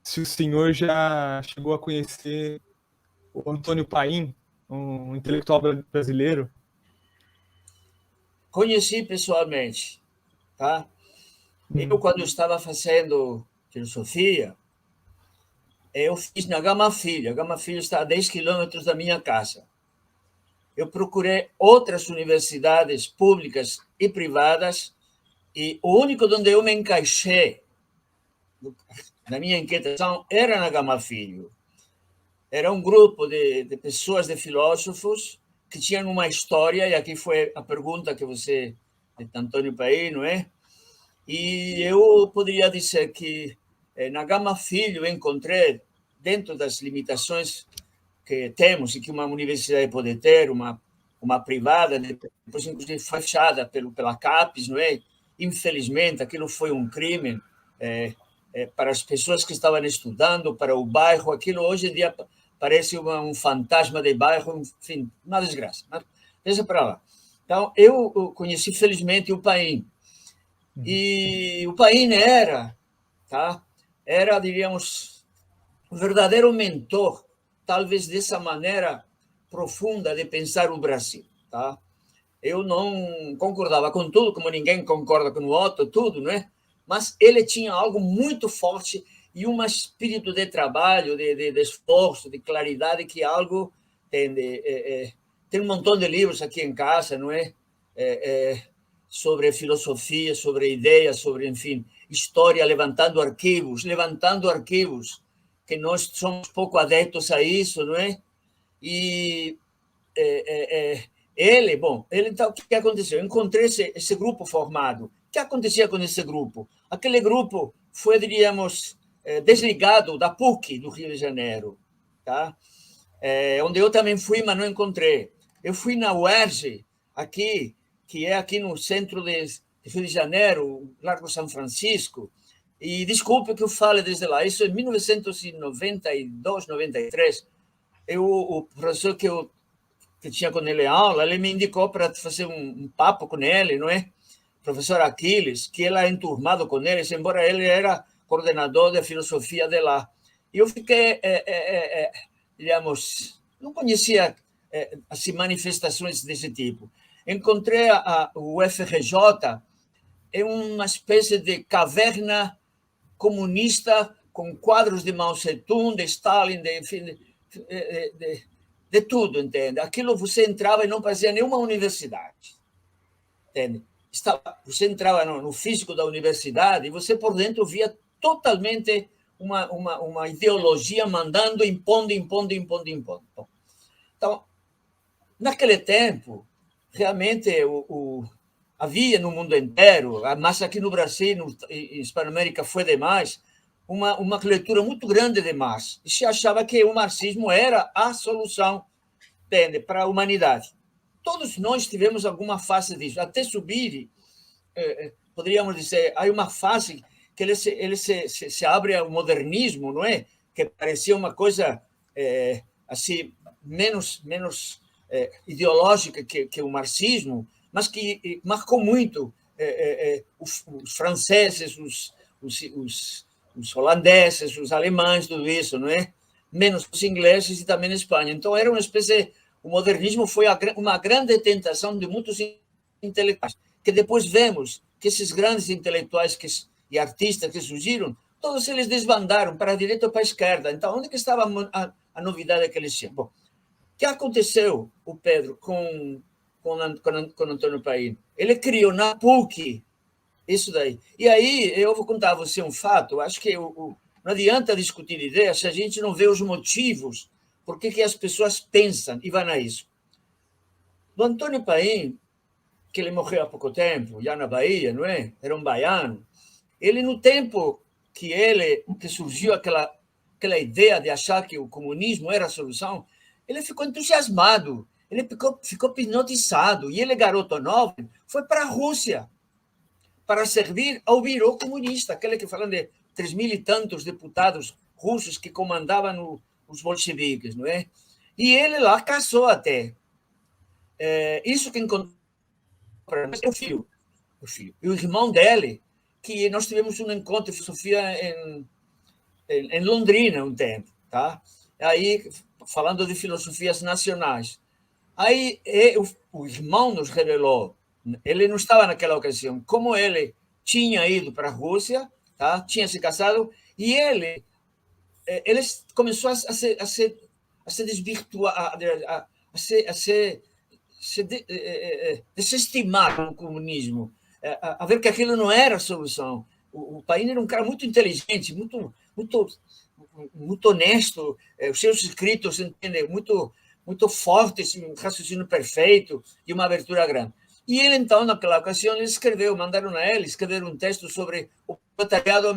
se o senhor já chegou a conhecer o Antônio Paim, um intelectual brasileiro. Conheci pessoalmente, tá? Eu, quando estava fazendo filosofia, eu fiz na Gama Filho. A Gama Filho está a 10 quilômetros da minha casa. Eu procurei outras universidades públicas e privadas e o único onde eu me encaixei na minha inquietação era na Gama Filho. Era um grupo de pessoas, de filósofos, que tinham uma história, e aqui foi a pergunta que você, de Antônio Paim, não é? E eu poderia dizer que na Gama Filho encontrei, dentro das limitações que temos e que uma universidade pode ter, uma privada, depois inclusive fechada pela CAPES, não é? Infelizmente, aquilo foi um crime para as pessoas que estavam estudando, para o bairro, aquilo hoje em dia parece um fantasma de bairro, enfim, uma desgraça. Mas deixa para lá. Então, eu conheci, felizmente, o Paim. E o Paim era, diríamos, o verdadeiro mentor, talvez dessa maneira profunda de pensar o Brasil. Tá? Eu não concordava com tudo, como ninguém concorda com o outro, tudo, não é? Mas ele tinha algo muito forte e um espírito de trabalho, de esforço, de claridade, que algo tem. Tem um montão de livros aqui em casa, não é? Sobre filosofia, sobre ideias, sobre, enfim, história, levantando arquivos, que nós somos pouco adeptos a isso, não é? E ele, então, o que aconteceu? Eu encontrei esse grupo formado. O que acontecia com esse grupo? Aquele grupo foi, diríamos, desligado da PUC do Rio de Janeiro, tá? Onde eu também fui, mas não encontrei. Eu fui na UERJ, aqui, que é aqui no centro de Rio de Janeiro, Largo São Francisco, e desculpe que eu fale desde lá, isso em 1992, 93, o professor que tinha com ele aula, ele me indicou para fazer um papo com ele, não é? Professor Aquiles, que ele é enturmado com ele, embora ele era coordenador de filosofia de lá. E eu fiquei, digamos, não conhecia assim, manifestações desse tipo. Encontrei o FRJ em uma espécie de caverna comunista com quadros de Mao Tse-tung, de Stalin, enfim, de tudo, entende? Aquilo você entrava e não parecia nenhuma universidade, entende? Você entrava no físico da universidade e você por dentro via totalmente uma ideologia mandando, impondo. Então, naquele tempo, realmente havia no mundo inteiro, mas aqui no Brasil, em Hispanoamérica foi demais, uma leitura muito grande de Marx. E se achava que o marxismo era a solução, entende, para a humanidade. Todos nós tivemos alguma fase disso, até subir, poderíamos dizer, há uma fase que ele se abre ao modernismo, não é? Que parecia uma coisa assim menos ideológica que o marxismo, mas que marcou muito os franceses, os holandeses, os alemães, tudo isso, não é? Menos os ingleses e também a Espanha. Então, era uma espécie. O modernismo foi uma grande tentação de muitos intelectuais, que depois vemos que esses grandes intelectuais e artistas que surgiram, todos eles desbandaram para a direita ou para a esquerda. Então, onde que estava a novidade que eles tinham? Bom, o que aconteceu, o Pedro, com Antônio Paim? Ele criou na PUC isso daí. E aí, eu vou contar a você um fato. Acho que não adianta discutir ideias se a gente não vê os motivos por que as pessoas pensam e vão a isso. Do Antônio Paim, que ele morreu há pouco tempo, já na Bahia, não é? Era um baiano. Ele, no tempo que surgiu aquela ideia de achar que o comunismo era a solução, ele ficou entusiasmado, ele ficou hipnotizado, e ele, garoto novo, foi para a Rússia para servir ao Biro comunista, aquele que falam de 3.000 e tantos deputados russos que comandavam os bolcheviques, não é? E ele lá caçou até. Isso que encontrou o filho. E o irmão dele, que nós tivemos um encontro de filosofia em Londrina um tempo, tá? Aí, falando de filosofias nacionais. Aí o irmão nos revelou, ele não estava naquela ocasião, como ele tinha ido para a Rússia, tá? Tinha se casado, e ele começou a se desvirtuar, se desestimar com o comunismo, a ver que aquilo não era a solução. O Paine era um cara muito inteligente, muito honesto, os seus escritos, entende, muito fortes, um raciocínio perfeito e uma abertura grande. E ele, então, naquela ocasião, ele escreveu, mandaram a ele escrever um texto sobre o proletariado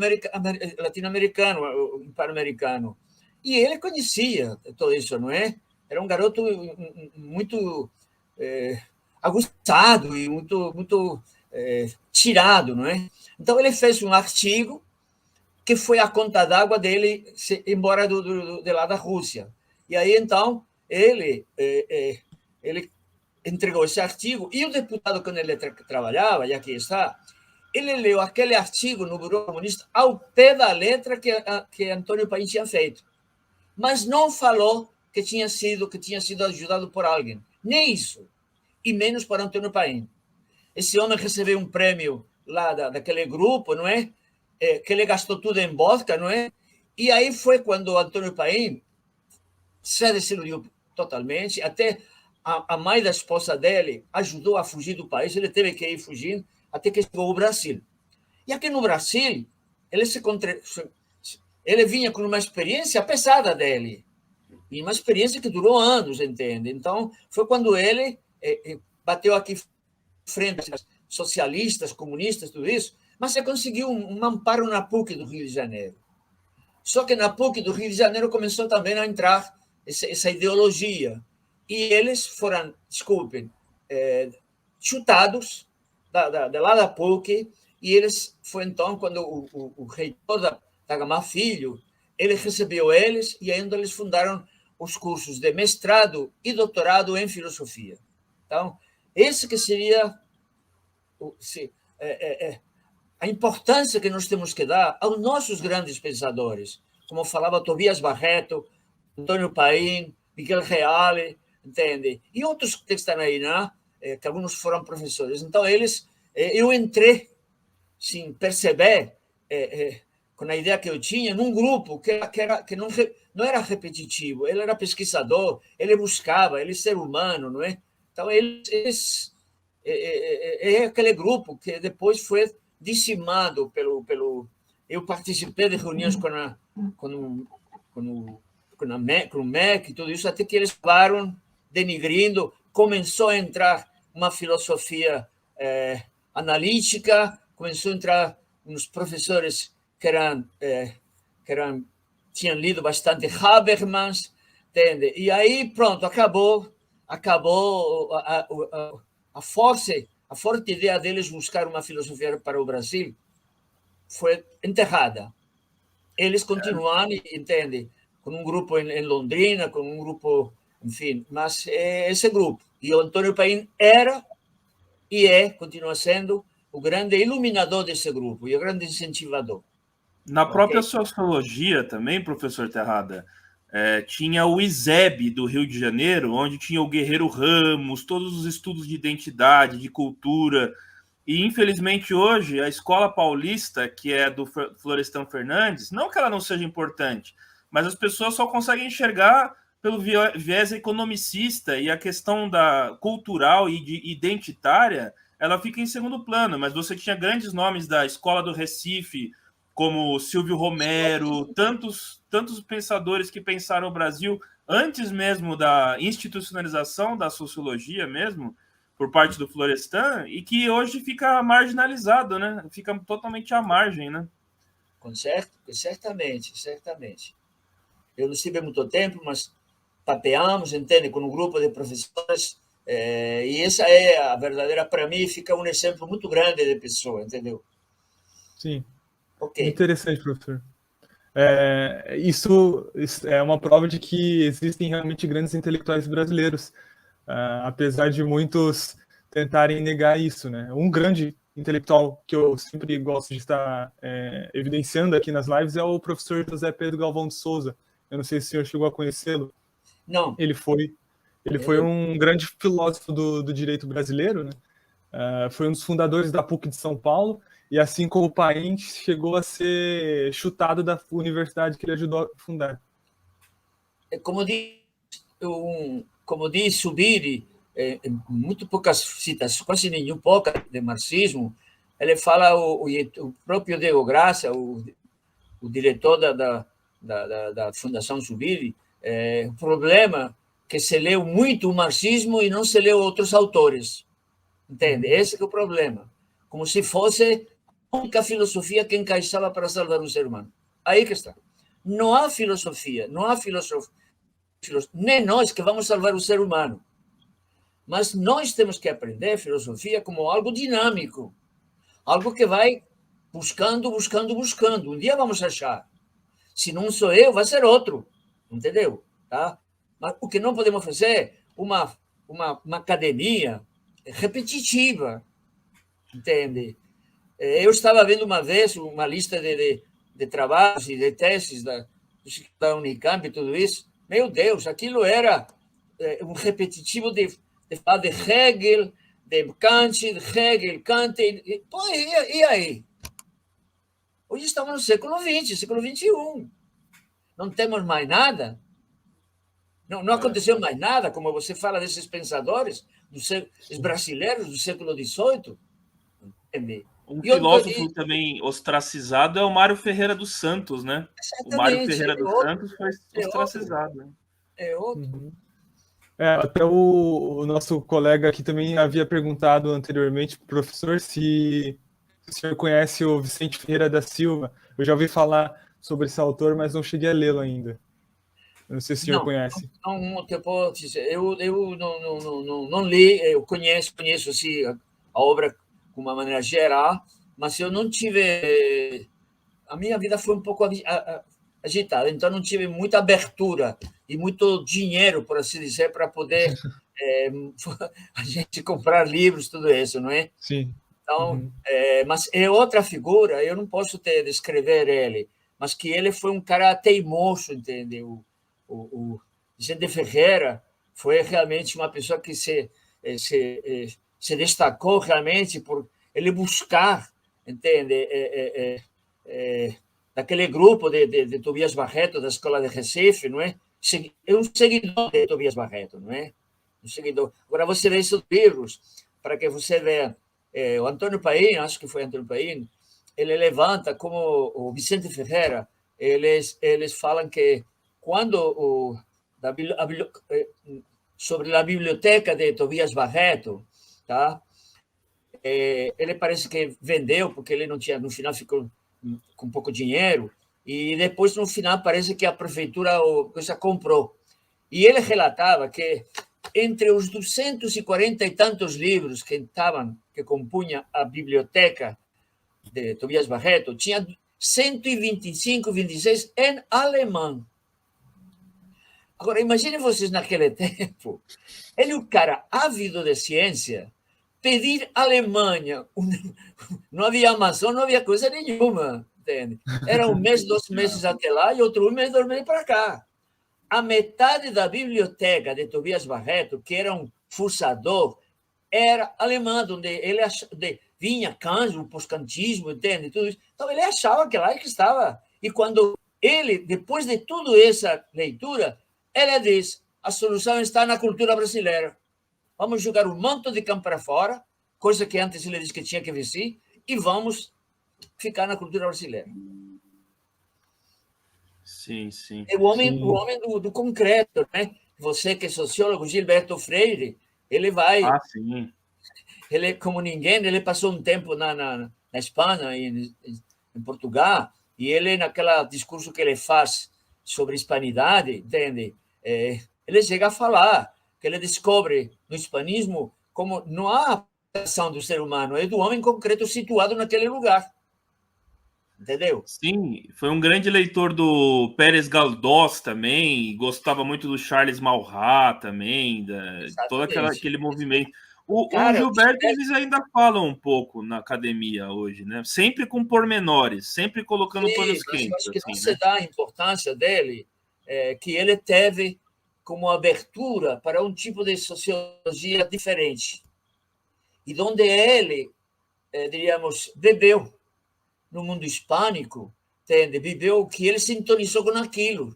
latino-americano, o pan-americano. E ele conhecia tudo isso, não é? Era um garoto muito aguçado e muito tirado, não é? Então, ele fez um artigo que foi a conta d'água dele embora de lá da Rússia. E aí, então, ele entregou esse artigo e o deputado com ele trabalhava, e aqui está, ele leu aquele artigo no Bureau Comunista ao pé da letra que Antônio Paim tinha feito, mas não falou que tinha sido ajudado por alguém, nem isso, e menos por Antônio Paim. Esse homem recebeu um prêmio lá daquele grupo, não é? Que ele gastou tudo em vodka, não é? E aí foi quando o Antônio Paim se desiludiu totalmente, até a mãe da esposa dele ajudou a fugir do país, ele teve que ir fugindo até que chegou ao Brasil. E aqui no Brasil, ele vinha com uma experiência pesada dele, e uma experiência que durou anos, entende? Então, foi quando ele bateu aqui frente às socialistas, comunistas, tudo isso, mas ele conseguiu um amparo na PUC do Rio de Janeiro. Só que na PUC do Rio de Janeiro começou também a entrar essa ideologia. E eles foram, desculpem, chutados de lá da PUC, e eles, foi então quando o reitor da Gama Filho, ele recebeu eles, e ainda eles fundaram os cursos de mestrado e doutorado em filosofia. Então, esse que seria a importância que nós temos que dar aos nossos grandes pensadores, como falava Tobias Barreto, Antônio Paim, Miguel Reale, entende? E outros que estão aí, né? Que alguns foram professores. Então, eu entrei, sem perceber, com a ideia que eu tinha, num grupo que não era repetitivo, ele era pesquisador, ele buscava, ele é ser humano, não é? Então, é aquele grupo que depois foi dizimado eu participei de reuniões com o MEC e tudo isso, até que eles acabaram denigrindo, começou a entrar uma filosofia analítica, começou a entrar uns professores que tinham lido bastante Habermas, entende? E aí, pronto, acabou a forte ideia deles buscar uma filosofia para o Brasil foi enterrada. Eles continuaram, entende, com um grupo em Londrina, com um grupo, enfim, mas esse grupo. E o Antônio Paim era e continua sendo o grande iluminador desse grupo e o grande incentivador. Na própria sociologia também, professor Terrada, tinha o ISEB do Rio de Janeiro, onde tinha o Guerreiro Ramos, todos os estudos de identidade, de cultura. E, infelizmente, hoje, a Escola Paulista, que é do Florestan Fernandes, não que ela não seja importante, mas as pessoas só conseguem enxergar pelo viés economicista, e a questão cultural e identitária, ela fica em segundo plano. Mas você tinha grandes nomes da Escola do Recife, como Silvio Romero, tantos pensadores que pensaram o Brasil antes mesmo da institucionalização da sociologia mesmo, por parte do Florestan, e que hoje fica marginalizado, né? Fica totalmente à margem, né? Certamente. Eu não estive muito tempo, mas papeamos, entende, com um grupo de professores, e essa é a verdadeira, para mim, fica um exemplo muito grande de pessoa, entendeu? Sim. Okay. Interessante, professor. Isso é uma prova de que existem realmente grandes intelectuais brasileiros, apesar de muitos tentarem negar isso, né? Um grande intelectual que eu sempre gosto de estar evidenciando aqui nas lives é o professor José Pedro Galvão de Souza. Eu não sei se o senhor chegou a conhecê-lo. Não. Ele foi um grande filósofo do direito brasileiro, né? Foi um dos fundadores da PUC de São Paulo, e assim como o Paim, chegou a ser chutado da universidade que ele ajudou a fundar. Como diz Zubiri, muito poucas citas, quase nenhum, pouca de marxismo, ele fala, o próprio Diego Graça, o diretor da Fundação Zubiri, o problema é que se leu muito o marxismo e não se leu outros autores. Entende? Esse é o problema. Como se fosse a única filosofia que encaixava para salvar o ser humano. Aí que está. Não há filosofia, nem nós que vamos salvar o ser humano. Mas nós temos que aprender filosofia como algo dinâmico, algo que vai buscando. Um dia vamos achar. Se não sou eu, vai ser outro. Entendeu? Tá? Mas o que não podemos fazer é uma academia repetitiva. Entende? Eu estava vendo uma vez uma lista de trabalhos e de teses da Unicamp e tudo isso. Meu Deus, aquilo era um repetitivo de falar de Hegel, de Kant, e aí? Hoje estamos no século XX, século XXI. Não temos mais nada? Não aconteceu mais nada, como você fala desses pensadores, dos brasileiros do século XVIII? Um filósofo também ostracizado é o Mário Ferreira dos Santos, né? O Mário Ferreira dos Santos foi ostracizado. Né? É outro. Até o nosso colega aqui também havia perguntado anteriormente, professor, se o senhor conhece o Vicente Ferreira da Silva. Eu já ouvi falar sobre esse autor, mas não cheguei a lê-lo ainda. Eu não sei se o senhor conhece. Não te posso dizer. Eu não li, eu conheço assim, a obra de uma maneira geral, mas eu não tive... A minha vida foi um pouco agitada, então não tive muita abertura e muito dinheiro, por assim dizer, para poder a gente comprar livros, tudo isso, não é? Sim. Então, mas é outra figura, eu não posso descrever ele, mas que ele foi um cara teimoso, entendeu? O Vicente Ferreira foi realmente uma pessoa que se destacou realmente por ele buscar, entende? Daquele grupo de Tobias Barreto, da Escola de Recife, não é? É um seguidor de Tobias Barreto, não é? Um seguidor. Agora, você vê esses livros, para que você veja, o Antônio Paim, acho que foi Antônio Paim, ele levanta como o Vicente Ferreira, eles falam que quando sobre a biblioteca de Tobias Barreto, tá? Ele parece que vendeu, porque ele não tinha, no final ficou com pouco dinheiro, e depois, no final, parece que a prefeitura comprou. E ele relatava que entre os 240 e tantos livros que compunha a biblioteca de Tobias Barreto, tinha 125, 26 em alemão. Agora, imaginem vocês naquele tempo, ele, o cara ávido de ciência, pedir Alemanha, não havia Amazon, não havia coisa nenhuma, entende? Era um mês, 2 meses até lá e outro mês, 2 meses para cá. A metade da biblioteca de Tobias Barreto, que era um fuçador, era alemã, onde vinha Kant, o pós-kantismo, entende? Tudo isso. Então, ele achava que lá que estava. E quando ele, depois de toda essa leitura, ele diz, a solução está na cultura brasileira. Vamos jogar um monte de campo para fora, coisa que antes ele disse que tinha que vestir, e vamos ficar na cultura brasileira. Sim, sim. É o homem do concreto, né? Você que é sociólogo, Gilberto Freire, ele vai... sim. Ele, como ninguém, ele passou um tempo na Espanha, em Portugal, e ele, naquele discurso que ele faz sobre hispanidade, entende? Ele chega a falar que ele descobre no hispanismo como não há ação do ser humano, é do homem concreto situado naquele lugar. Entendeu? Sim, foi um grande leitor do Pérez Galdós também, gostava muito do Charles Maurras também, todo aquele movimento. O Gilberto, eles ainda falam um pouco na academia hoje, né? Sempre com pormenores, sempre colocando panos quentes. Acho que assim, não se dá a importância dele, que ele teve como abertura para um tipo de sociologia diferente. E onde ele, diríamos, bebeu no mundo hispânico, entende? Viveu que ele sintonizou com aquilo,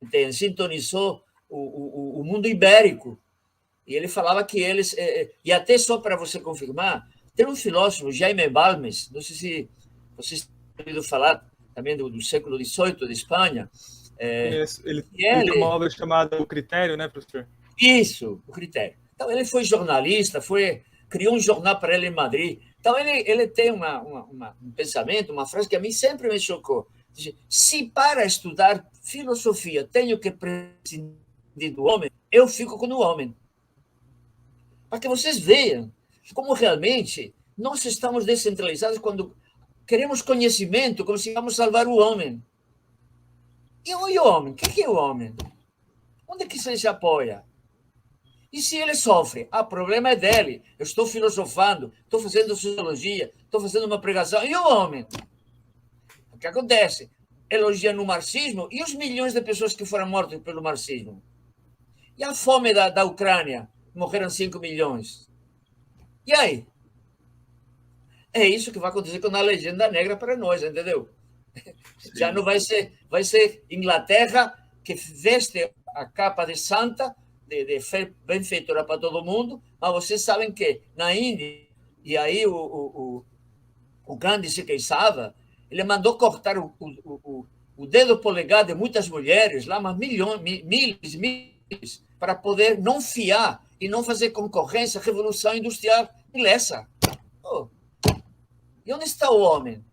entende? Sintonizou o mundo ibérico. E ele falava que eles... E até só para você confirmar, tem um filósofo, Jaime Balmes, não sei se vocês têm ouvido falar também do século XVIII de Espanha. Ele tem uma obra chamada O Critério, né, professor? Isso, O Critério. Então, ele foi jornalista, criou um jornal para ele em Madrid. Então, ele tem um pensamento, uma frase que a mim sempre me chocou. Se para estudar filosofia tenho que prescindir do homem, eu fico com o homem. Para que vocês vejam como realmente nós estamos descentralizados quando queremos conhecimento, como se vamos salvar o homem. E o homem? O que é o homem? Onde é que ele se apoia? E se ele sofre? O problema é dele. Eu estou filosofando, estou fazendo sociologia, estou fazendo uma pregação. E o homem? O que acontece? Elogia no marxismo e os milhões de pessoas que foram mortas pelo marxismo. E a fome da Ucrânia? Morreram 5 milhões. E aí? É isso que vai acontecer com a legenda negra para nós, entendeu? Sim. Já não vai ser Inglaterra que veste a capa de santa, de benfeitora para todo mundo, mas vocês sabem que na Índia, e aí o Gandhi se queixava, ele mandou cortar o dedo polegar de muitas mulheres, lá, mas milhões, para poder não fiar e não fazer concorrência à Revolução Industrial inglesa. Oh. E onde está o homem?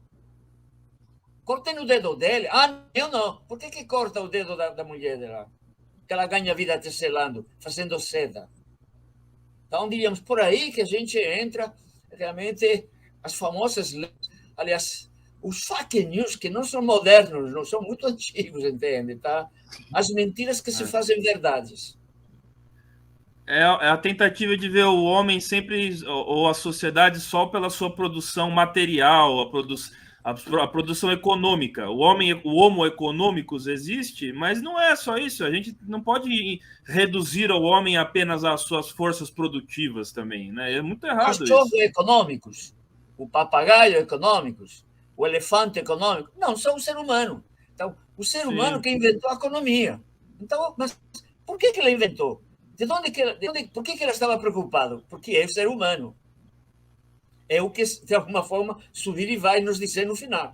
Cortem o dedo dele. Eu não. Por que corta o dedo da mulher dela? Que ela ganha vida tecelando, fazendo seda. Então, diríamos, por aí que a gente entra, realmente, as famosas... Aliás, os fake news, que não são modernos, não são muito antigos, entende? Tá? As mentiras que se fazem verdades. É a tentativa de ver o homem sempre, ou a sociedade, só pela sua produção material, a produção econômica. O homo econômicos existe, mas não é só isso. A gente não pode reduzir o homem apenas às suas forças produtivas também, né? É muito errado isso. Os cachorros econômicos, o papagaio econômicos, o elefante econômico, não, são o ser humano. Então, o ser humano que inventou a economia. Então, mas por que ele inventou? Por que ele estava preocupado? Porque é o ser humano. É o que, de alguma forma, subir e vai nos dizer no final.